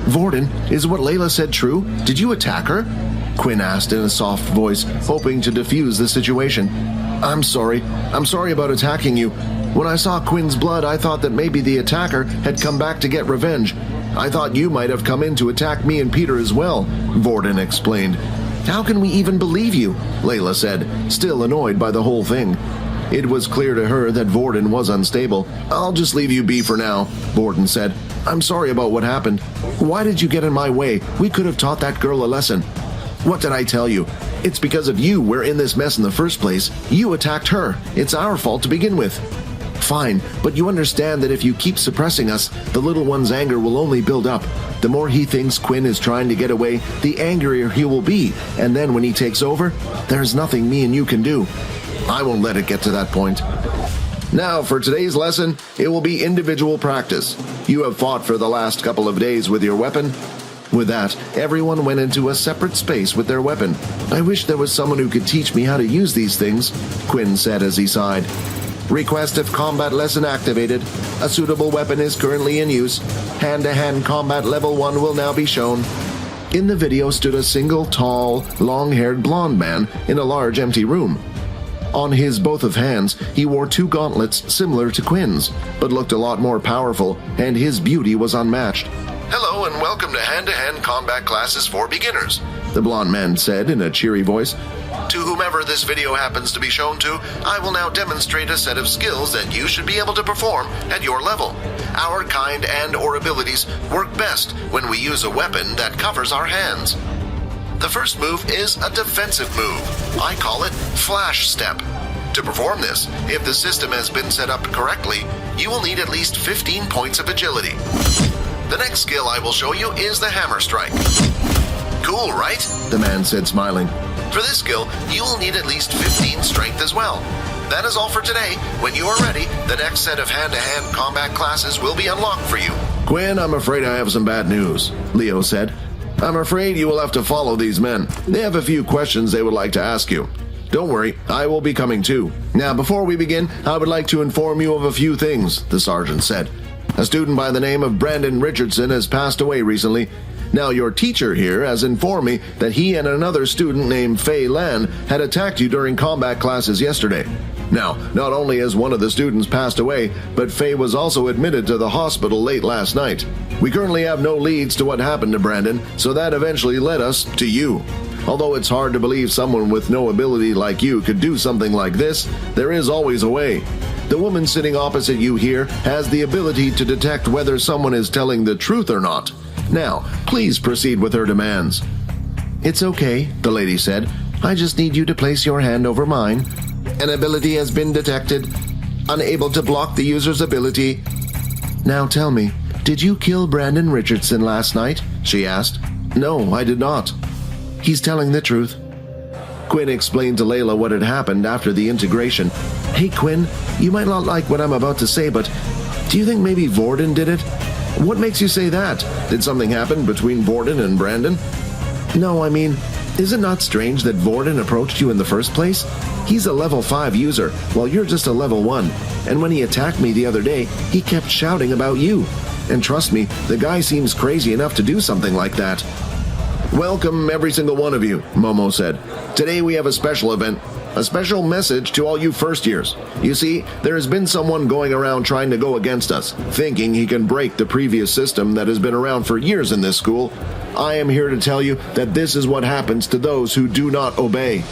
Vorden, is what Layla said true? Did you attack her? Quinn asked in a soft voice, hoping to defuse the situation. I'm sorry about attacking you. When I saw Quinn's blood, I thought that maybe the attacker had come back to get revenge. I thought you might have come in to attack me and Peter as well, Vorden explained. How can we even believe you? Layla said, still annoyed by the whole thing. It was clear to her that Vorden was unstable. I'll just leave you be for now, Vorden said. I'm sorry about what happened. Why did you get in my way? We could have taught that girl a lesson. What did I tell you? It's because of you we're in this mess in the first place. You attacked her. It's our fault to begin with. Fine, but you understand that if you keep suppressing us, the little one's anger will only build up. The more he thinks Quinn is trying to get away, the angrier he will be, and then when he takes over, there's nothing me and you can do. I won't let it get to that point. Now, for today's lesson, it will be individual practice. You have fought for the last couple of days with your weapon. With that, everyone went into a separate space with their weapon. I wish there was someone who could teach me how to use these things, Quinn said as he sighed. Request of combat lesson activated. A suitable weapon is currently in use. Hand-to-hand combat level 1 will now be shown. In the video stood a single, tall, long-haired blonde man in a large empty room. On his both of hands, he wore 2 gauntlets similar to Quinn's, but looked a lot more powerful, and his beauty was unmatched. Hello and welcome to hand-to-hand combat classes for beginners, the blonde man said in a cheery voice. To whomever this video happens to be shown to, I will now demonstrate a set of skills that you should be able to perform at your level. Our kind and/or abilities work best when we use a weapon that covers our hands. The first move is a defensive move. I call it Flash Step. To perform this, if the system has been set up correctly, you will need at least 15 points of agility. The next skill I will show you is the Hammer Strike. Cool, right? The man said, smiling. For this skill, you will need at least 15 strength as well. That is all for today. When you are ready, the next set of hand-to-hand combat classes will be unlocked for you. Quinn, I'm afraid I have some bad news, Leo said. I'm afraid you will have to follow these men. They have a few questions they would like to ask you. Don't worry, I will be coming too. Now, before we begin, I would like to inform you of a few things, the sergeant said. A student by the name of Brandon Richardson has passed away recently. Now, your teacher here has informed me that he and another student named Fei Lan had attacked you during combat classes yesterday. Now, not only has one of the students passed away, but Fei was also admitted to the hospital late last night. We currently have no leads to what happened to Brandon, so that eventually led us to you. Although it's hard to believe someone with no ability like you could do something like this, there is always a way. The woman sitting opposite you here has the ability to detect whether someone is telling the truth or not. Now, please proceed with her demands. It's okay, the lady said. I just need you to place your hand over mine. An ability has been detected. Unable to block the user's ability. Now tell me, did you kill Brandon Richardson last night? She asked. No, I did not. He's telling the truth. Quinn explained to Layla what had happened after the integration. Hey Quinn, you might not like what I'm about to say, but do you think maybe Vorden did it? What makes you say that? Did something happen between Vorden and Brandon? No, I mean, is it not strange that Vorden approached you in the first place? He's a level 5 user, while you're just a level 1. And when he attacked me the other day, he kept shouting about you. And trust me, the guy seems crazy enough to do something like that. Welcome, every single one of you, Momo said. Today we have a special event. A special message to all you first years. You see, there has been someone going around trying to go against us, thinking he can break the previous system that has been around for years in this school. I am here to tell you that this is what happens to those who do not obey.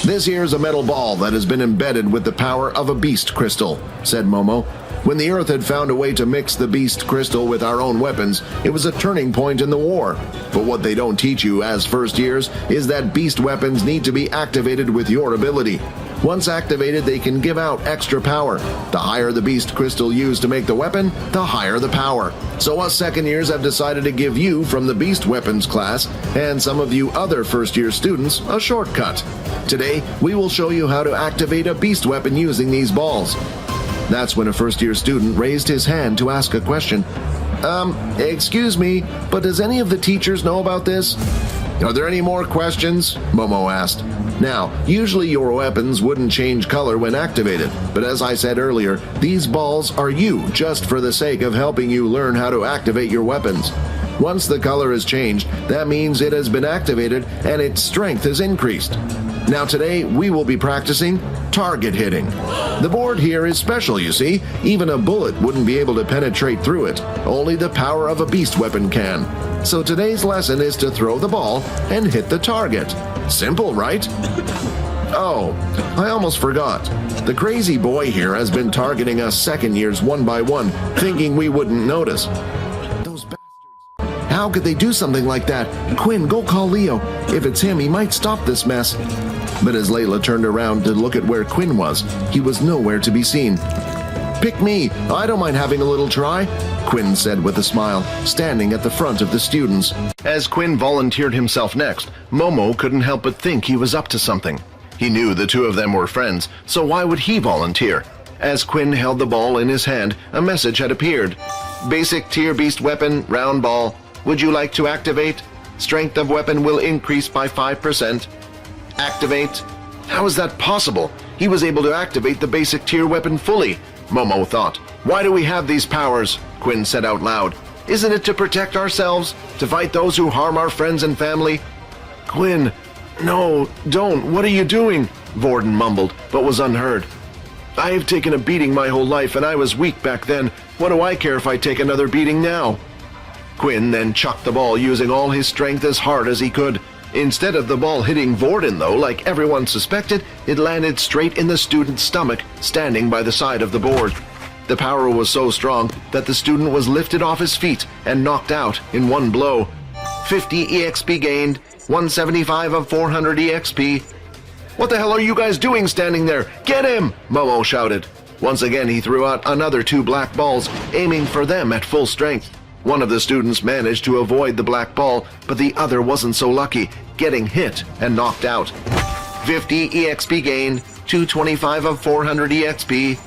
This here is a metal ball that has been embedded with the power of a beast crystal, said Momo. When the Earth had found a way to mix the beast crystal with our own weapons, it was a turning point in the war. But what they don't teach you as first years is that beast weapons need to be activated with your ability. Once activated, they can give out extra power. The higher the beast crystal used to make the weapon, the higher the power. So us second years have decided to give you from the beast weapons class, and some of you other first year students, a shortcut. Today, we will show you how to activate a beast weapon using these balls. That's when a first-year student raised his hand to ask a question. Excuse me, but does any of the teachers know about this? Are there any more questions? Momo asked. Now, usually your weapons wouldn't change color when activated, but as I said earlier, these balls are you just for the sake of helping you learn how to activate your weapons. Once the color is changed, that means it has been activated and its strength is increased. Now today, we will be practicing target hitting. The board here is special, you see. Even a bullet wouldn't be able to penetrate through it. Only the power of a beast weapon can. So today's lesson is to throw the ball and hit the target. Simple, right? Oh, I almost forgot. The crazy boy here has been targeting us second years one by one, thinking we wouldn't notice. Those bastards. How could they do something like that? Quinn, go call Leo. If it's him, he might stop this mess. But as Layla turned around to look at where Quinn was, he was nowhere to be seen. Pick me. I don't mind having a little try, Quinn said with a smile, standing at the front of the students. As Quinn volunteered himself next, Momo couldn't help but think he was up to something. He knew the two of them were friends, so why would he volunteer? As Quinn held the ball in his hand, a message had appeared. Basic tier beast weapon, round ball. Would you like to activate? Strength of weapon will increase by 5%. Activate? How is that possible? He was able to activate the basic tier weapon fully, Momo thought. Why do we have these powers? Quinn said out loud. Isn't it to protect ourselves? To fight those who harm our friends and family? Quinn, no, don't. What are you doing? Vorden mumbled, but was unheard. I've taken a beating my whole life, and I was weak back then. What do I care if I take another beating now? Quinn then chucked the ball using all his strength as hard as he could. Instead of the ball hitting Vorden, though, like everyone suspected, it landed straight in the student's stomach, standing by the side of the board. The power was so strong that the student was lifted off his feet and knocked out in one blow. 50 EXP gained, 175 of 400 EXP. What the hell are you guys doing standing there? Get him! Momo shouted. Once again he threw out another 2 black balls, aiming for them at full strength. One of the students managed to avoid the black ball, but the other wasn't so lucky, getting hit and knocked out. 50 EXP gained, 225 of 400 EXP.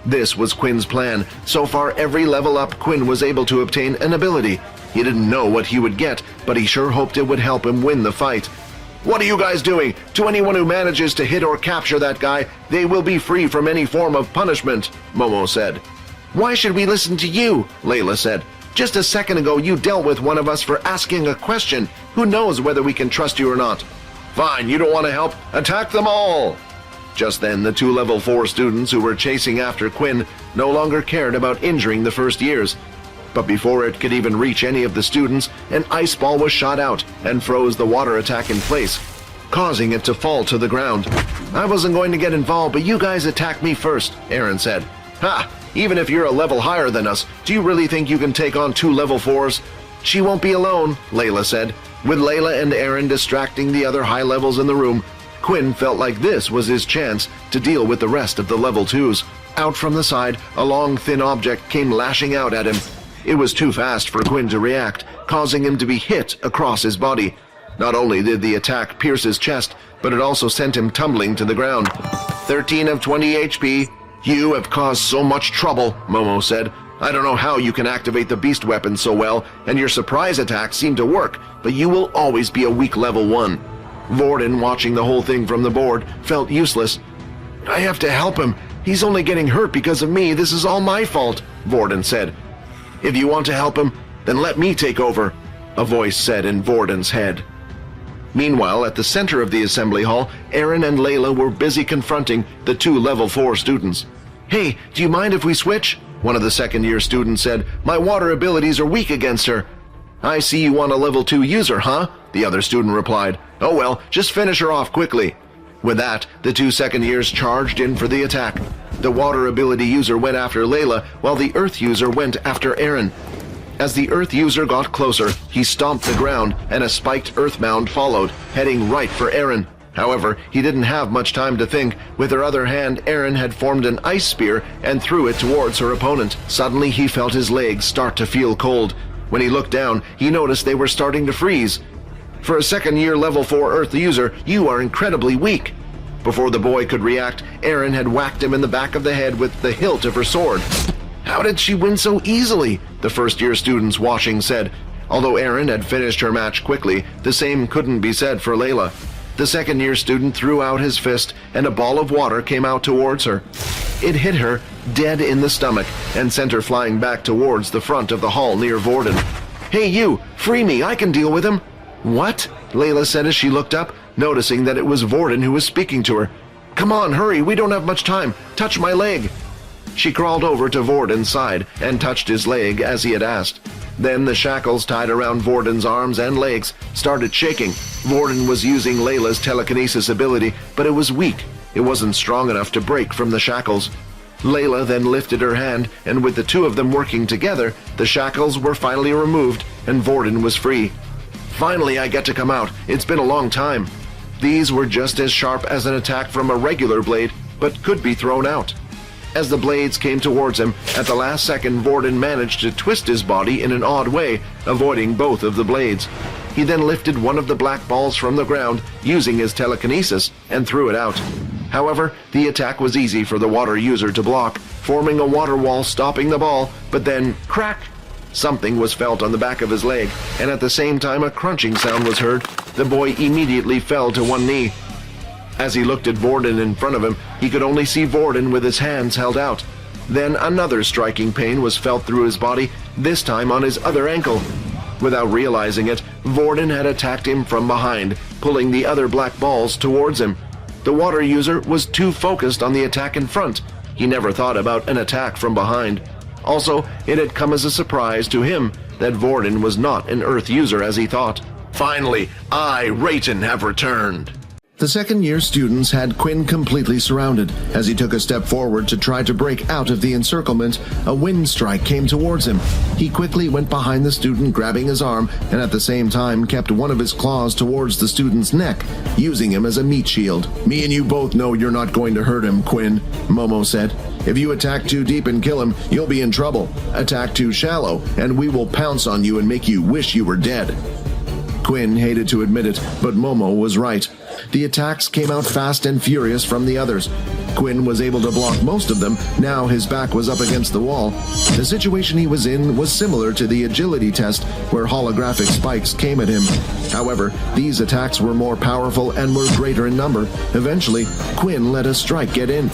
This was Quinn's plan. So far, every level up, Quinn was able to obtain an ability. He didn't know what he would get, but he sure hoped it would help him win the fight. What are you guys doing? To anyone who manages to hit or capture that guy, they will be free from any form of punishment, Momo said. Why should we listen to you? Layla said. Just a second ago you dealt with one of us for asking a question. Who knows whether we can trust you or not? Fine, you don't want to help? Attack them all! Just then, the 2 level 4 students who were chasing after Quinn no longer cared about injuring the first years. But before it could even reach any of the students, an ice ball was shot out and froze the water attack in place, causing it to fall to the ground. I wasn't going to get involved, but you guys attacked me first, Aaron said. Ha! Even if you're a level higher than us, do you really think you can take on 2 level 4s? She won't be alone, Layla said. With Layla and Aaron distracting the other high levels in the room, Quinn felt like this was his chance to deal with the rest of the level 2s. Out from the side, a long, thin object came lashing out at him. It was too fast for Quinn to react, causing him to be hit across his body. Not only did the attack pierce his chest, but it also sent him tumbling to the ground. 13 of 20 HP. You have caused so much trouble, Momo said. I don't know how you can activate the beast weapon so well, and your surprise attacks seem to work, but you will always be a weak level 1. Vorden, watching the whole thing from the board, felt useless. I have to help him. He's only getting hurt because of me. This is all my fault, Vorden said. If you want to help him, then let me take over, a voice said in Vorden's head. Meanwhile, at the center of the assembly hall, Aaron and Layla were busy confronting the 2 level 4 students. Hey, do you mind if we switch? One of the second-year students said. My water abilities are weak against her. I see you want a level 2 user, huh? The other student replied. Oh well, just finish her off quickly. With that, the 2 second-years charged in for the attack. The water ability user went after Layla, while the earth user went after Aaron. As the earth user got closer, he stomped the ground, and a spiked earth mound followed, heading right for Aaron. However, he didn't have much time to think. With her other hand, Aaron had formed an ice spear and threw it towards her opponent. Suddenly, he felt his legs start to feel cold. When he looked down, he noticed they were starting to freeze. For a second-year level 4 earth user, you are incredibly weak. Before the boy could react, Aaron had whacked him in the back of the head with the hilt of her sword. How did she win so easily? The first-year students watching said. Although Aaron had finished her match quickly, the same couldn't be said for Layla. The second-year student threw out his fist, and a ball of water came out towards her. It hit her dead in the stomach and sent her flying back towards the front of the hall near Vorden. Hey you, Free me, I can deal with him." "What?" Layla said as she looked up, noticing that it was Vorden who was speaking to her. "Come on, hurry, we don't have much time. Touch my leg." She crawled over to Vorden's side and touched his leg as he had asked. Then the shackles tied around Vorden's arms and legs started shaking. Vorden was using Layla's telekinesis ability, but it was weak. It wasn't strong enough to break from the shackles. Layla then lifted her hand, and with the two of them working together, the shackles were finally removed and Vorden was free. "Finally, I get to come out. It's been a long time." These were just as sharp as an attack from a regular blade, but could be thrown out. As the blades came towards him, at the last second Vorden managed to twist his body in an odd way, avoiding both of the blades. He then lifted one of the black balls from the ground using his telekinesis and threw it out. However, the attack was easy for the water user to block, forming a water wall stopping the ball, but then, crack! Something was felt on the back of his leg, and at the same time a crunching sound was heard. The boy immediately fell to one knee. As he looked at Vorden in front of him, he could only see Vorden with his hands held out. Then another striking pain was felt through his body, this time on his other ankle. Without realizing it, Vorden had attacked him from behind, pulling the other black balls towards him. The water user was too focused on the attack in front. He never thought about an attack from behind. Also, it had come as a surprise to him that Vorden was not an Earth user as he thought. "Finally, I, Rayton, have returned." The second-year students had Quinn completely surrounded. As he took a step forward to try to break out of the encirclement, a wind strike came towards him. He quickly went behind the student, grabbing his arm, and at the same time kept one of his claws towards the student's neck, using him as a meat shield. "Me and you both know you're not going to hurt him, Quinn," Momo said. "If you attack too deep and kill him, you'll be in trouble. Attack too shallow, and we will pounce on you and make you wish you were dead." Quinn hated to admit it, but Momo was right. The attacks came out fast and furious from the others. Quinn was able to block most of them. Now his back was up against the wall. The situation he was in was similar to the agility test, where holographic spikes came at him. However, these attacks were more powerful and were greater in number. Eventually, Quinn let a strike get in.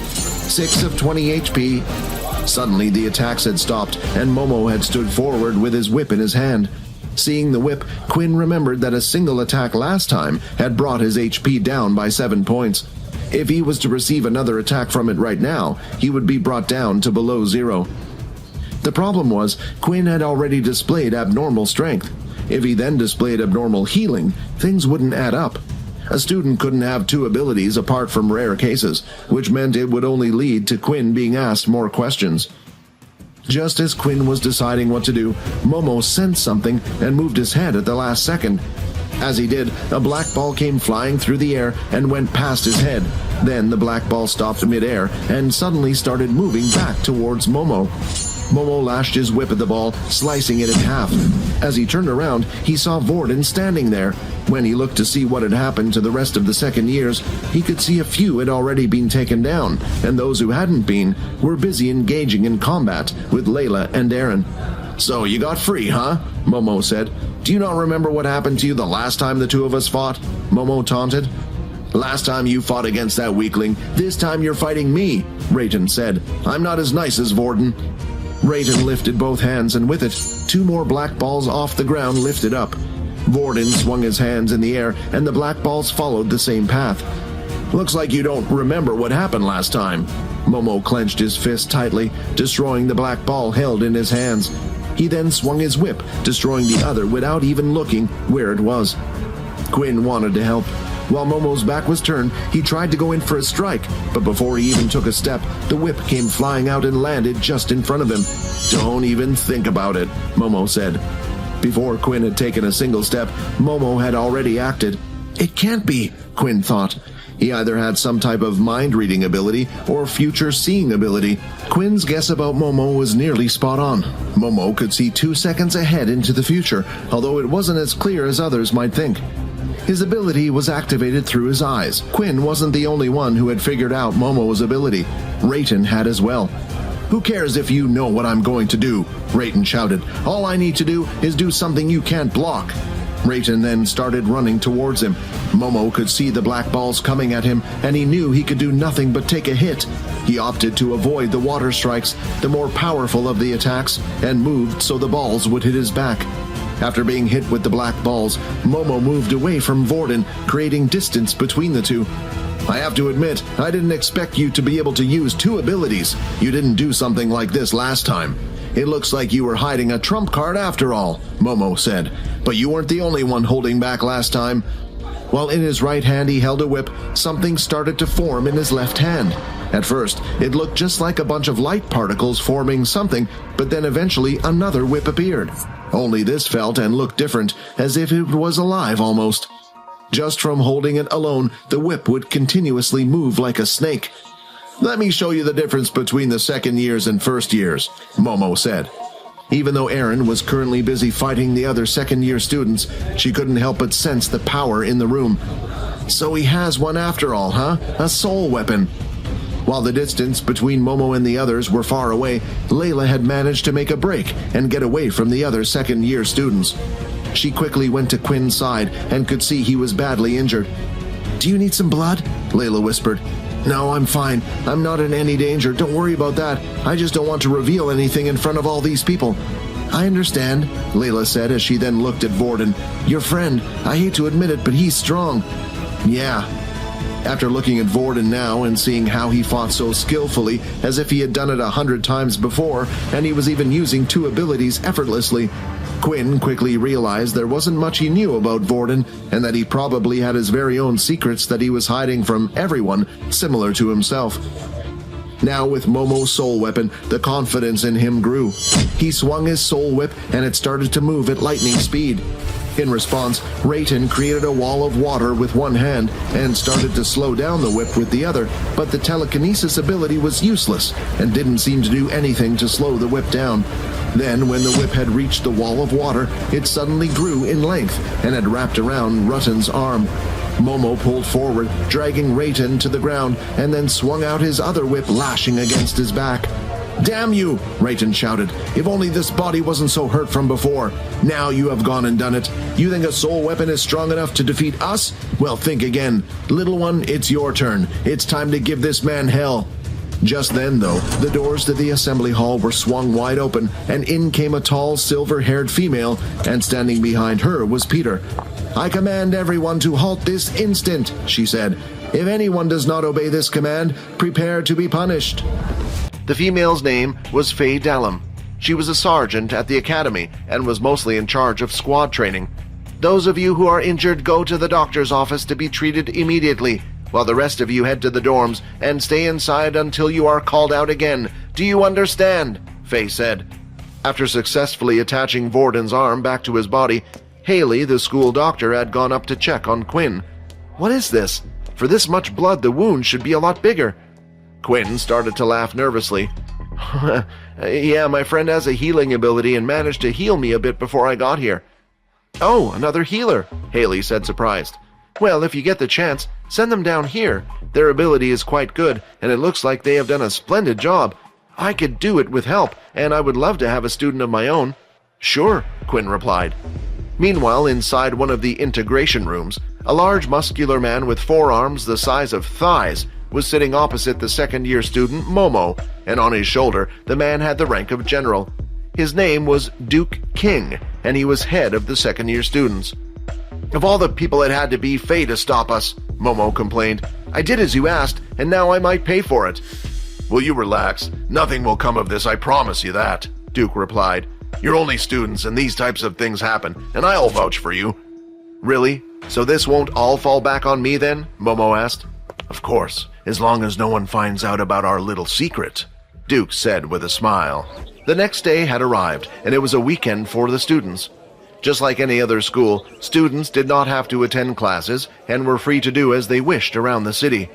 6 of 20 HP. Suddenly, the attacks had stopped, and Momo had stood forward with his whip in his hand. Seeing the whip, Quinn remembered that a single attack last time had brought his HP down by 7 points. If he was to receive another attack from it right now, he would be brought down to below 0. The problem was, Quinn had already displayed abnormal strength. If he then displayed abnormal healing, things wouldn't add up. A student couldn't have two abilities apart from rare cases, which meant it would only lead to Quinn being asked more questions. Just as Quinn was deciding what to do, Momo sensed something and moved his head at the last second. As he did, a black ball came flying through the air and went past his head. Then the black ball stopped midair and suddenly started moving back towards Momo. Momo lashed his whip at the ball, slicing it in half. As he turned around, he saw Vorden standing there. When he looked to see what had happened to the rest of the second years, he could see a few had already been taken down, and those who hadn't been were busy engaging in combat with Layla and Aaron. "So you got free, huh?" Momo said. "Do you not remember what happened to you the last time the two of us fought?" Momo taunted. "Last time you fought against that weakling, this time you're fighting me," Rayton said. "I'm not as nice as Vorden." Rayton lifted both hands, and with it, 2 more black balls off the ground lifted up. Vorden swung his hands in the air, and the black balls followed the same path. "Looks like you don't remember what happened last time." Momo clenched his fist tightly, destroying the black ball held in his hands. He then swung his whip, destroying the other without even looking where it was. Quinn wanted to help. While Momo's back was turned, he tried to go in for a strike, but before he even took a step, the whip came flying out and landed just in front of him. "Don't even think about it," Momo said. Before Quinn had taken a single step, Momo had already acted. It can't be, Quinn thought. He either had some type of mind-reading ability or future-seeing ability. Quinn's guess about Momo was nearly spot on. Momo could see 2 seconds ahead into the future, although it wasn't as clear as others might think. His ability was activated through his eyes. Quinn wasn't the only one who had figured out Momo's ability. Rayton had as well. "Who cares if you know what I'm going to do?" Rayton shouted. "All I need to do is do something you can't block." Rayton then started running towards him. Momo could see the black balls coming at him, and he knew he could do nothing but take a hit. He opted to avoid the water strikes, the more powerful of the attacks, and moved so the balls would hit his back. After being hit with the black balls, Momo moved away from Vorden, creating distance between the two. I have to admit, I didn't expect you to be able to use two abilities. You didn't do something like this last time. It looks like you were hiding a trump card after all, Momo said. But you weren't the only one holding back last time. While in his right hand he held a whip, something started to form in his left hand. At first, it looked just like a bunch of light particles forming something, but then eventually another whip appeared. Only this felt and looked different, as if it was alive almost. Just from holding it alone, the whip would continuously move like a snake. Let me show you the difference between the second years and first years, Momo said. Even though Erin was currently busy fighting the other second-year students, she couldn't help but sense the power in the room. So he has one after all, huh? A soul weapon. While the distance between Momo and the others were far away, Layla had managed to make a break and get away from the other second-year students. She quickly went to Quinn's side and could see he was badly injured. "Do you need some blood?" Layla whispered. "No, I'm fine. I'm not in any danger. Don't worry about that. I just don't want to reveal anything in front of all these people." "I understand," Layla said as she then looked at Vorden. "Your friend. I hate to admit it, but he's strong." "Yeah." After looking at Vorden now and seeing how he fought so skillfully, as if he had done it 100 times before, and he was even using two abilities effortlessly, Quinn quickly realized there wasn't much he knew about Vorden, and that he probably had his very own secrets that he was hiding from everyone, similar to himself. Now with Momo's soul weapon, the confidence in him grew. He swung his soul whip, and it started to move at lightning speed. In response, Rayton created a wall of water with one hand and started to slow down the whip with the other, but the telekinesis ability was useless and didn't seem to do anything to slow the whip down. Then, when the whip had reached the wall of water, it suddenly grew in length and had wrapped around Rutten's arm. Momo pulled forward, dragging Rayton to the ground, and then swung out his other whip, lashing against his back. "Damn you!" Rayton shouted. "If only this body wasn't so hurt from before. Now you have gone and done it. You think a soul weapon is strong enough to defeat us? Well, think again. Little one, it's your turn. It's time to give this man hell." Just then, though, the doors to the assembly hall were swung wide open, and in came a tall, silver-haired female, and standing behind her was Peter. "I command everyone to halt this instant," she said. "If anyone does not obey this command, prepare to be punished." The female's name was Faye Dallum. She was a sergeant at the academy and was mostly in charge of squad training. "Those of you who are injured go to the doctor's office to be treated immediately, while the rest of you head to the dorms and stay inside until you are called out again. Do you understand?" Faye said. After successfully attaching Vorden's arm back to his body, Haley, the school doctor, had gone up to check on Quinn. "What is this? For this much blood, the wound should be a lot bigger." Quinn started to laugh nervously. "Yeah, my friend has a healing ability and managed to heal me a bit before I got here." "Oh, another healer," Haley said, surprised. "Well, if you get the chance, send them down here. Their ability is quite good, and it looks like they have done a splendid job. I could do it with help, and I would love to have a student of my own." "Sure," Quinn replied. Meanwhile, inside one of the integration rooms, a large muscular man with forearms the size of thighs was sitting opposite the second-year student Momo, and on his shoulder the man had the rank of general. His name was Duke King, and he was head of the second-year students. "Of all the people it had to be Faye to stop us," Momo complained. "I did as you asked, and now I might pay for it." "Will you relax? Nothing will come of this, I promise you that," Duke replied. "You're only students, and these types of things happen, and I'll vouch for you." "Really? So this won't all fall back on me then?" Momo asked. "Of course, as long as no one finds out about our little secret," Duke said with a smile. The next day had arrived, and it was a weekend for the students. Just like any other school, students did not have to attend classes and were free to do as they wished around the city.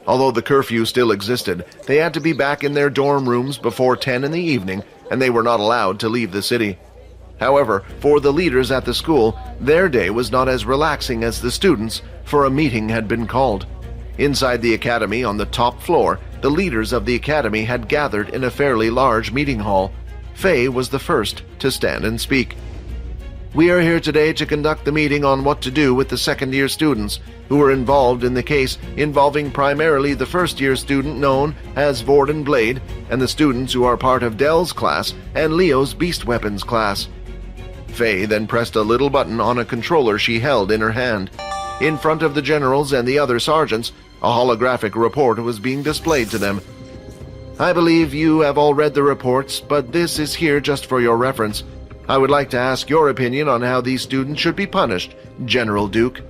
Although the curfew still existed, they had to be back in their dorm rooms before 10 in the evening, and they were not allowed to leave the city. However, for the leaders at the school, their day was not as relaxing as the students', for a meeting had been called. Inside the academy on the top floor, the leaders of the academy had gathered in a fairly large meeting hall. Faye was the first to stand and speak. "We are here today to conduct the meeting on what to do with the second-year students who were involved in the case involving primarily the first-year student known as Vorden Blade and the students who are part of Dell's class and Leo's Beast Weapons class." Faye then pressed a little button on a controller she held in her hand. In front of the generals and the other sergeants, a holographic report was being displayed to them. I believe you have all read the reports, but this is here just for your reference. I would like to ask your opinion on how these students should be punished, General Duke.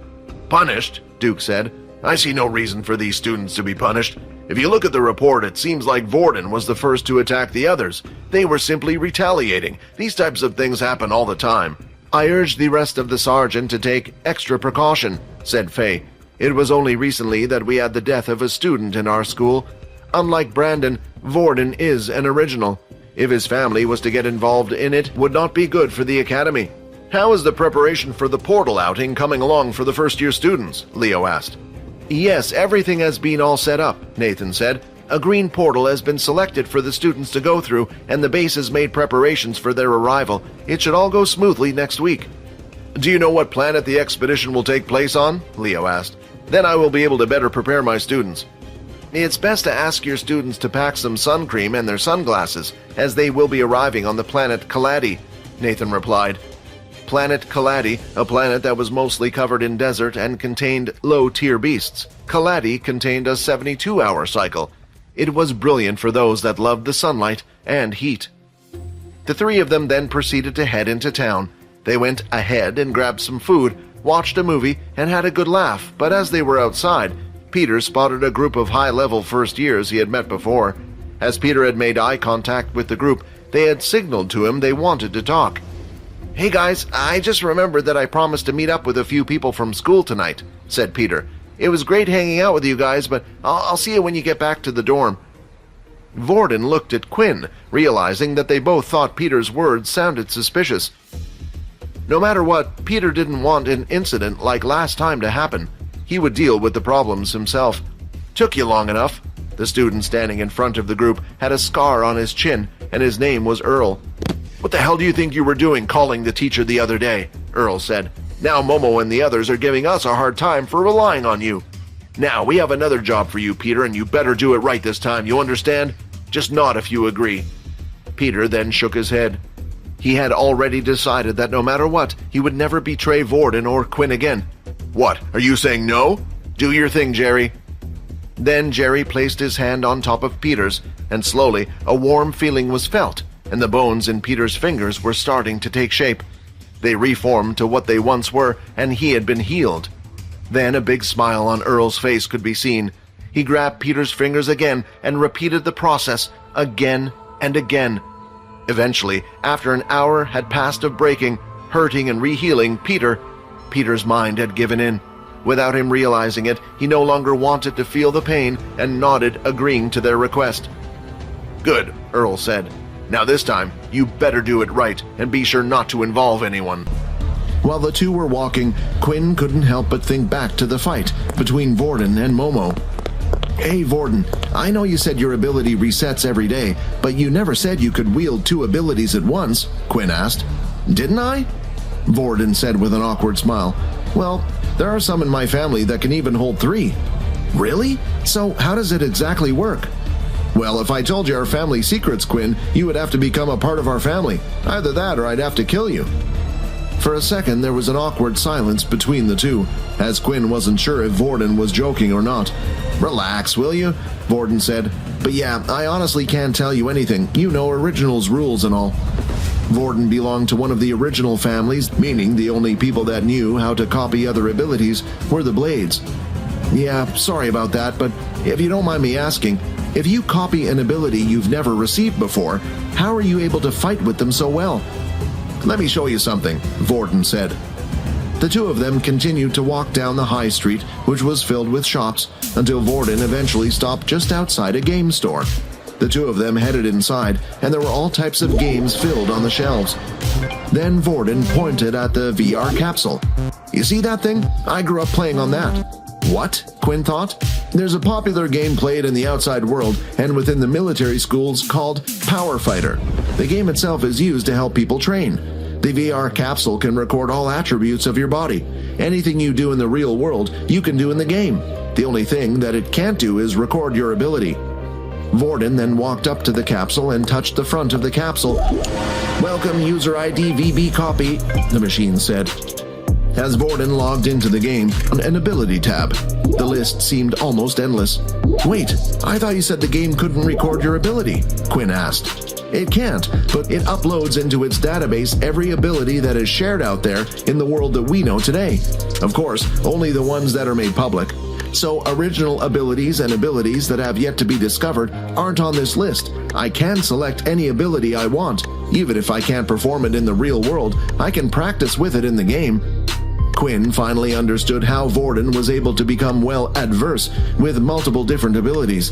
Punished? Duke said. I see no reason for these students to be punished. If you look at the report, it seems like Vorden was the first to attack the others. They were simply retaliating. These types of things happen all the time. I urge the rest of the sergeant to take extra precaution, said Faye. It was only recently that we had the death of a student in our school. Unlike Brandon, Vorden is an original. If his family was to get involved in it, would not be good for the academy. How is the preparation for the portal outing coming along for the first-year students? Leo asked. Yes, everything has been all set up, Nathan said. A green portal has been selected for the students to go through, and the base has made preparations for their arrival. It should all go smoothly next week. Do you know what planet the expedition will take place on? Leo asked. Then I will be able to better prepare my students. It's best to ask your students to pack some sun cream and their sunglasses, as they will be arriving on the planet Kaladi, Nathan replied. Planet Kaladi, a planet that was mostly covered in desert and contained low-tier beasts. Kaladi contained a 72-hour cycle. It was brilliant for those that loved the sunlight and heat. The three of them then proceeded to head into town. They went ahead and grabbed some food, watched a movie, and had a good laugh, but as they were outside, Peter spotted a group of high-level first-years he had met before. As Peter had made eye contact with the group, they had signaled to him they wanted to talk. Hey guys, I just remembered that I promised to meet up with a few people from school tonight, said Peter. It was great hanging out with you guys, but I'll see you when you get back to the dorm. Vorden looked at Quinn, realizing that they both thought Peter's words sounded suspicious. No matter what, Peter didn't want an incident like last time to happen. He would deal with the problems himself. Took you long enough. The student standing in front of the group had a scar on his chin, and his name was Earl. What the hell do you think you were doing calling the teacher the other day? Earl said. Now Momo and the others are giving us a hard time for relying on you. Now, we have another job for you, Peter, and you better do it right this time, you understand? Just nod if you agree. Peter then shook his head. He had already decided that no matter what, he would never betray Vorden or Quinn again. What, are you saying no? Do your thing, Jerry. Then Jerry placed his hand on top of Peter's, and slowly a warm feeling was felt, and the bones in Peter's fingers were starting to take shape. They reformed to what they once were, and he had been healed. Then a big smile on Earl's face could be seen. He grabbed Peter's fingers again and repeated the process again and again. Eventually, after an hour had passed of breaking, hurting and rehealing Peter's mind had given in. Without him realizing it, he no longer wanted to feel the pain and nodded, agreeing to their request. Good, Earl said. Now this time, you better do it right and be sure not to involve anyone. While the two were walking, Quinn couldn't help but think back to the fight between Vorden and Momo. Hey Vorden, I know you said your ability resets every day, but you never said you could wield two abilities at once, Quinn asked. Didn't I? Vorden said with an awkward smile. Well, there are some in my family that can even hold three. Really? So how does it exactly work? Well, if I told you our family secrets, Quinn, you would have to become a part of our family. Either that or I'd have to kill you. For a second, there was an awkward silence between the two, as Quinn wasn't sure if Vorden was joking or not. Relax, will you? Vorden said. But yeah, I honestly can't tell you anything. You know Originals rules and all. Vorden belonged to one of the original families, meaning the only people that knew how to copy other abilities were the Blades. Yeah, sorry about that, but if you don't mind me asking, if you copy an ability you've never received before, how are you able to fight with them so well? Let me show you something, Vorden said. The two of them continued to walk down the high street, which was filled with shops, until Vorden eventually stopped just outside a game store. The two of them headed inside, and there were all types of games filled on the shelves. Then Vorden pointed at the VR capsule. You see that thing? I grew up playing on that. What? Quinn thought. There's a popular game played in the outside world and within the military schools called Power Fighter. The game itself is used to help people train. The VR capsule can record all attributes of your body. Anything you do in the real world, you can do in the game. The only thing that it can't do is record your ability. Vorden then walked up to the capsule and touched the front of the capsule. "Welcome, user ID VB copy," the machine said. As Vorden logged into the game, an ability tab. The list seemed almost endless. "Wait, I thought you said the game couldn't record your ability," Quinn asked. "It can't, but it uploads into its database every ability that is shared out there in the world that we know today. Of course, only the ones that are made public. So original abilities and abilities that have yet to be discovered aren't on this list. I can select any ability I want. Even if I can't perform it in the real world, I can practice with it in the game." Quinn finally understood how Vorden was able to become well adverse with multiple different abilities.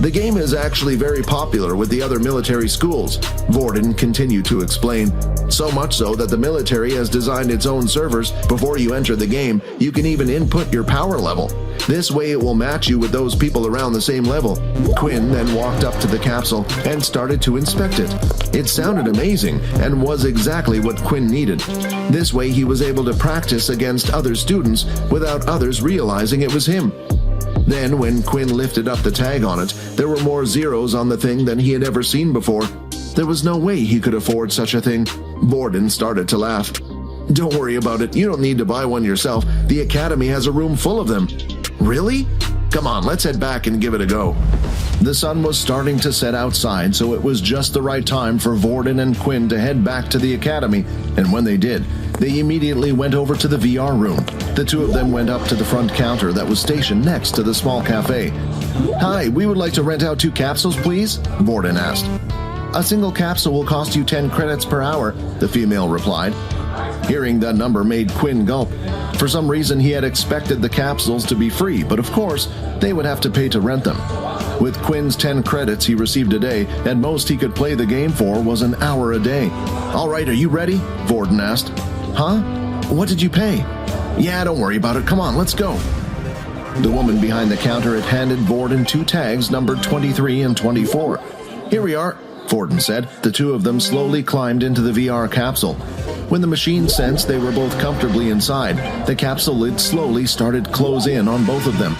"The game is actually very popular with the other military schools," Vorden continued to explain. "So much so that the military has designed its own servers. Before you enter the game, you can even input your power level. This way it will match you with those people around the same level." Quinn then walked up to the capsule and started to inspect it. It sounded amazing and was exactly what Quinn needed. This way he was able to practice against other students without others realizing it was him. Then, when Quinn lifted up the tag on it, there were more zeros on the thing than he had ever seen before. There was no way he could afford such a thing. Vorden started to laugh. "Don't worry about it. You don't need to buy one yourself. The academy has a room full of them." "Really? Come on, let's head back and give it a go." The sun was starting to set outside, so it was just the right time for Vorden and Quinn to head back to the academy, and when they did, they immediately went over to the VR room. The two of them went up to the front counter that was stationed next to the small cafe. "Hi, we would like to rent out 2 capsules, please," Vorden asked. "A single capsule will cost you 10 credits per hour," the female replied. Hearing that number made Quinn gulp. For some reason he had expected the capsules to be free, but of course, they would have to pay to rent them. With Quinn's 10 credits he received a day, at most he could play the game for was an hour a day. "All right, are you ready?" Vorden asked. "Huh? What did you pay?" "Yeah, don't worry about it. Come on, let's go." The woman behind the counter had handed Vorden 2 tags numbered 23 and 24. "Here we are," Vorden said. The two of them slowly climbed into the VR capsule. When the machine sensed they were both comfortably inside, the capsule lid slowly started to close in on both of them.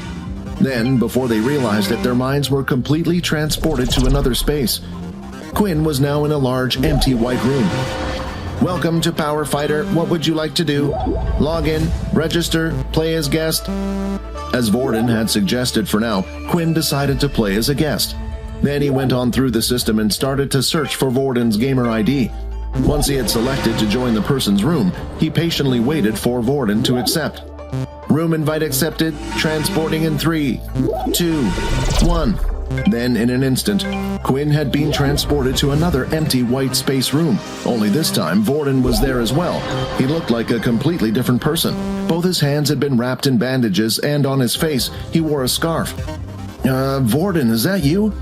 Then, before they realized it, their minds were completely transported to another space. Quinn was now in a large, empty white room. "Welcome to Power Fighter. What would you like to do? Log in, register, play as guest." As Vorden had suggested for now, Quinn decided to play as a guest. Then he went on through the system and started to search for Vorden's gamer ID. Once he had selected to join the person's room, he patiently waited for Vorden to accept. "Room invite accepted. Transporting in 3, 2, 1. Then, in an instant, Quinn had been transported to another empty white space room. Only this time, Vorden was there as well. He looked like a completely different person. Both his hands had been wrapped in bandages, and on his face, he wore a scarf. Vorden, is that you?"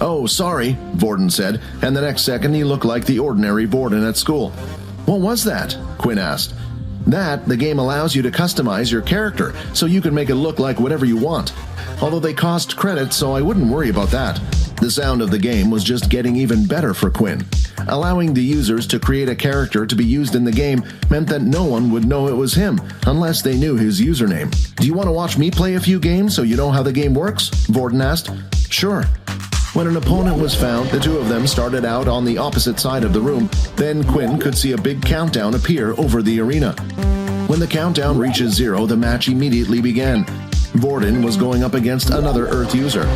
"Oh, sorry," Vorden said, and the next second he looked like the ordinary Vorden at school. "What was that?" Quinn asked. "That, the game allows you to customize your character, so you can make it look like whatever you want. Although they cost credits, so I wouldn't worry about that." The sound of the game was just getting even better for Quinn. Allowing the users to create a character to be used in the game meant that no one would know it was him, unless they knew his username. "Do you want to watch me play a few games so you know how the game works?" Vorden asked. "Sure." When an opponent was found, the two of them started out on the opposite side of the room. Then Quinn could see a big countdown appear over the arena. When the countdown reaches 0, the match immediately began. Vorden was going up against another Earth user.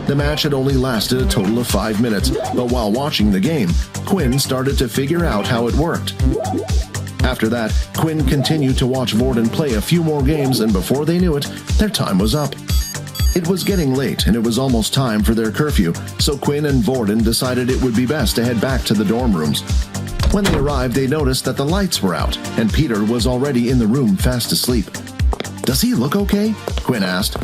The match had only lasted a total of 5 minutes, but while watching the game, Quinn started to figure out how it worked. After that, Quinn continued to watch Vorden play a few more games, and before they knew it, their time was up. It was getting late, and it was almost time for their curfew, so Quinn and Vorden decided it would be best to head back to the dorm rooms. When they arrived, they noticed that the lights were out, and Peter was already in the room fast asleep. "Does he look okay?" Quinn asked.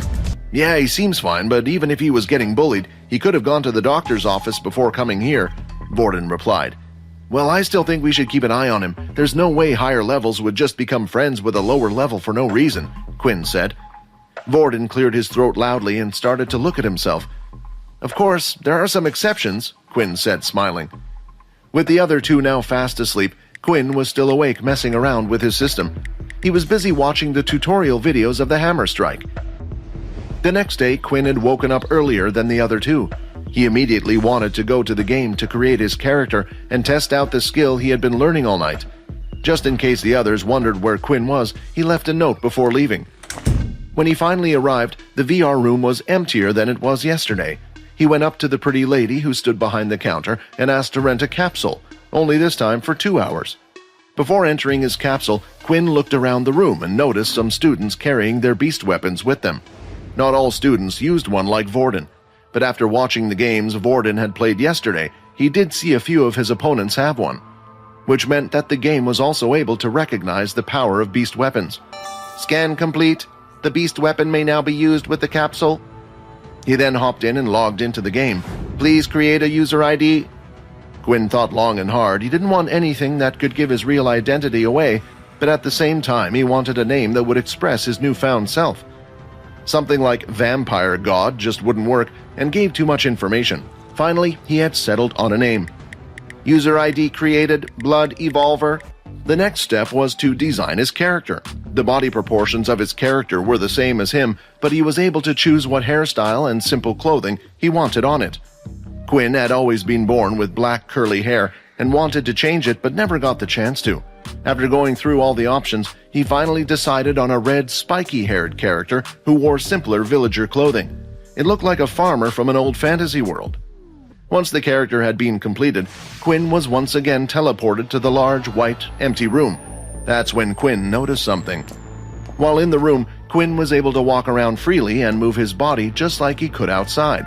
"Yeah, he seems fine, but even if he was getting bullied, he could have gone to the doctor's office before coming here," Vorden replied. "Well, I still think we should keep an eye on him. There's no way higher levels would just become friends with a lower level for no reason," Quinn said. Vorden cleared his throat loudly and started to look at himself. "Of course, there are some exceptions," Quinn said, smiling. With the other two now fast asleep, Quinn was still awake messing around with his system. He was busy watching the tutorial videos of the hammer strike. The next day, Quinn had woken up earlier than the other two. He immediately wanted to go to the game to create his character and test out the skill he had been learning all night. Just in case the others wondered where Quinn was, he left a note before leaving. When he finally arrived, the VR room was emptier than it was yesterday. He went up to the pretty lady who stood behind the counter and asked to rent a capsule, only this time for 2 hours. Before entering his capsule, Quinn looked around the room and noticed some students carrying their beast weapons with them. Not all students used one like Vorden, but after watching the games Vorden had played yesterday, he did see a few of his opponents have one, which meant that the game was also able to recognize the power of beast weapons. Scan complete. The beast weapon may now be used with the capsule. He then hopped in and logged into the game. Please create a user ID. Quinn thought long and hard. He didn't want anything that could give his real identity away, but at the same time he wanted a name that would express his newfound self. Something like Vampire God just wouldn't work and gave too much information. Finally, he had settled on a name. User ID created, Blood Evolver. The next step was to design his character. The body proportions of his character were the same as him, but he was able to choose what hairstyle and simple clothing he wanted on it. Quinn had always been born with black curly hair and wanted to change it but never got the chance to. After going through all the options, he finally decided on a red, spiky-haired character who wore simpler villager clothing. It looked like a farmer from an old fantasy world. Once the character had been completed, Quinn was once again teleported to the large, white, empty room. That's when Quinn noticed something. While in the room, Quinn was able to walk around freely and move his body just like he could outside.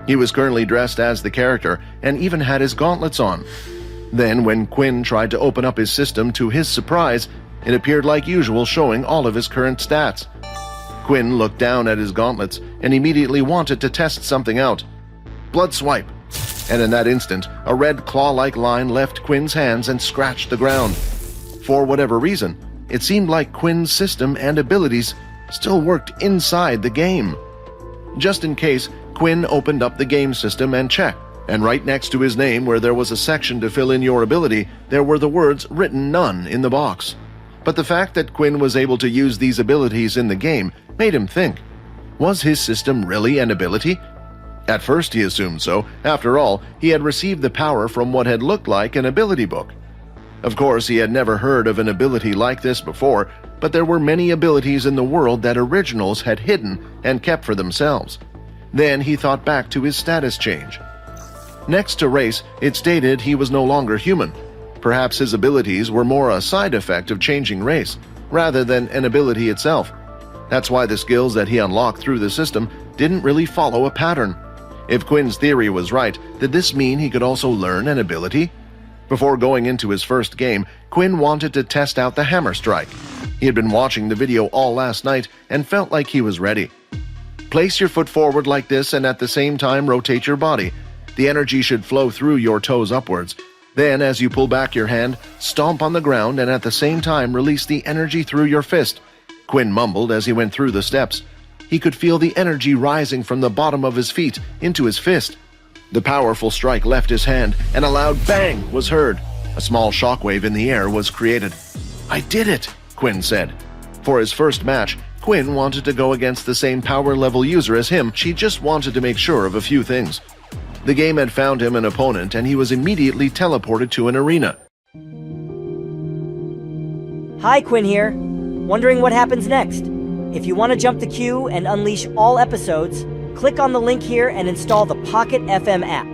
He was currently dressed as the character and even had his gauntlets on. Then, when Quinn tried to open up his system, to his surprise, it appeared like usual, showing all of his current stats. Quinn looked down at his gauntlets and immediately wanted to test something out. Blood swipe. And in that instant, a red claw-like line left Quinn's hands and scratched the ground. For whatever reason, it seemed like Quinn's system and abilities still worked inside the game. Just in case, Quinn opened up the game system and checked, and right next to his name, where there was a section to fill in your ability, there were the words written none in the box. But the fact that Quinn was able to use these abilities in the game made him think, was his system really an ability? At first he assumed so. After all, he had received the power from what had looked like an ability book. Of course, he had never heard of an ability like this before, but there were many abilities in the world that originals had hidden and kept for themselves. Then he thought back to his status change. Next to race, it stated he was no longer human. Perhaps his abilities were more a side effect of changing race, rather than an ability itself. That's why the skills that he unlocked through the system didn't really follow a pattern. If Quinn's theory was right, did this mean he could also learn an ability? Before going into his first game, Quinn wanted to test out the hammer strike. He had been watching the video all last night and felt like he was ready. Place your foot forward like this and at the same time rotate your body. The energy should flow through your toes upwards. Then, as you pull back your hand, stomp on the ground and at the same time release the energy through your fist. Quinn mumbled as he went through the steps. He could feel the energy rising from the bottom of his feet into his fist. The powerful strike left his hand, and a loud bang was heard. A small shockwave in the air was created. "I did it," Quinn said. For his first match, Quinn wanted to go against the same power level user as him. She just wanted to make sure of a few things. The game had found him an opponent, and he was immediately teleported to an arena. Hi, Quinn here. Wondering what happens next? If you want to jump the queue and unleash all episodes, click on the link here and install the Pocket FM app.